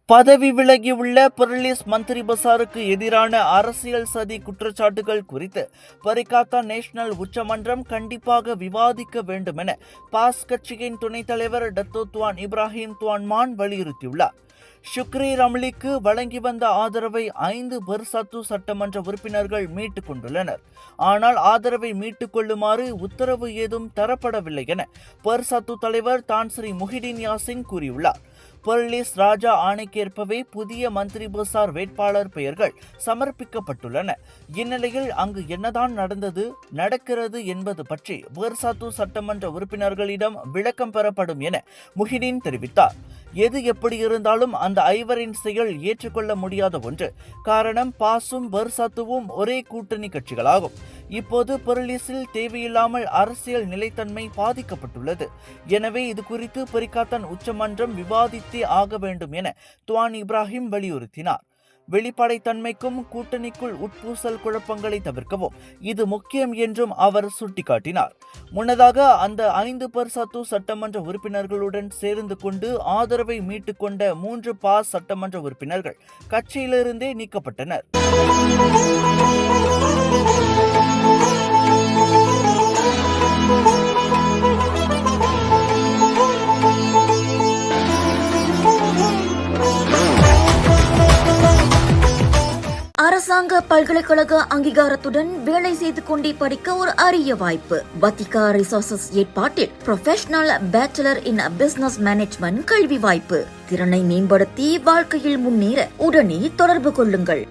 பதவி விலகியுள்ள பொருளிஸ் மந்திரி பசாருக்கு எதிரான அரசியல் சதி குற்றச்சாட்டுகள் குறித்து பரிகாத்தா நேஷனல் உச்சமன்றம் கண்டிப்பாக விவாதிக்க வேண்டும் என பாஸ் கட்சியின் துணைத் தலைவர் டத்தோ துவான் இப்ராஹிம் துவான் மான் வலியுறுத்தியுள்ளார். ஷுக்ரி ரம்லிக்கு வழங்கி வந்த ஆதரவை 5 பெர்சாத்து சட்டமன்ற உறுப்பினர்கள் மீட்டுக் கொண்டுள்ளனர். ஆனால் ஆதரவை மீட்டுக் கொள்ளுமாறு உத்தரவு ஏதும் தரப்படவில்லை என பெர்சாத்து தலைவர் தான்ஸ்ரீ முஹிடின் யாசின் கூறியுள்ளார். பொருளிஸ் ராஜா ஆணைக்கேற்பவே புதிய மந்திரி பசார் வேட்பாளர் பெயர்கள் சமர்ப்பிக்கப்பட்டுள்ளன. இந்நிலையில் அங்கு என்னதான் நடக்கிறது என்பது பற்றி பெர்சாத்து சட்டமன்ற உறுப்பினர்களிடம் விளக்கம் பெறப்படும் என முஹிடின் தெரிவித்தார். எது எப்படி இருந்தாலும் அந்த 5 செயல் ஏற்றுக்கொள்ள முடியாத ஒன்று. காரணம், பாசும் பெர்சாத்துவும் ஒரே கூட்டணி கட்சிகளாகும். இப்போது பொருளிஸில் தேவையில்லாமல் அரசியல் நிலைத்தன்மை பாதிக்கப்பட்டுள்ளது. எனவே இது குறித்து பரிகாத்தன் உச்சமன்றம் விவாதித்தே ஆக வேண்டும் என துவான் இப்ராஹிம் வலியுறுத்தினார். வெளிப்படைத்தன்மைக்கும் கூட்டணிக்குள் உட்பூசல் குழப்பங்களை தவிர்க்கவும் இது முக்கியம் என்றும் அவர் சுட்டிக்காட்டினார். முன்னதாக அந்த 5 பெர்சாத்து சட்டமன்ற உறுப்பினர்களுடன் சேர்ந்து கொண்டு ஆதரவை மீட்டுக் கொண்ட 3 பாஸ் சட்டமன்ற உறுப்பினர்கள் கட்சியிலிருந்தே நீக்கப்பட்டனர். அரசாங்க பல்கலைக்கழக அங்கீகாரத்துடன் வேலை செய்து கொண்டே படிக்க ஒரு அரிய வாய்ப்பு. வத்திகா ரிசோர்சஸ் ஏற்பாட்டில் ப்ரொஃபஷனல் பேச்சுலர் இன் பிசினஸ் மேனேஜ்மெண்ட் கல்வி வாய்ப்பு. திறனை மேம்படுத்தி வாழ்க்கையில் முன்னேற உடனே தொடர்பு கொள்ளுங்கள்.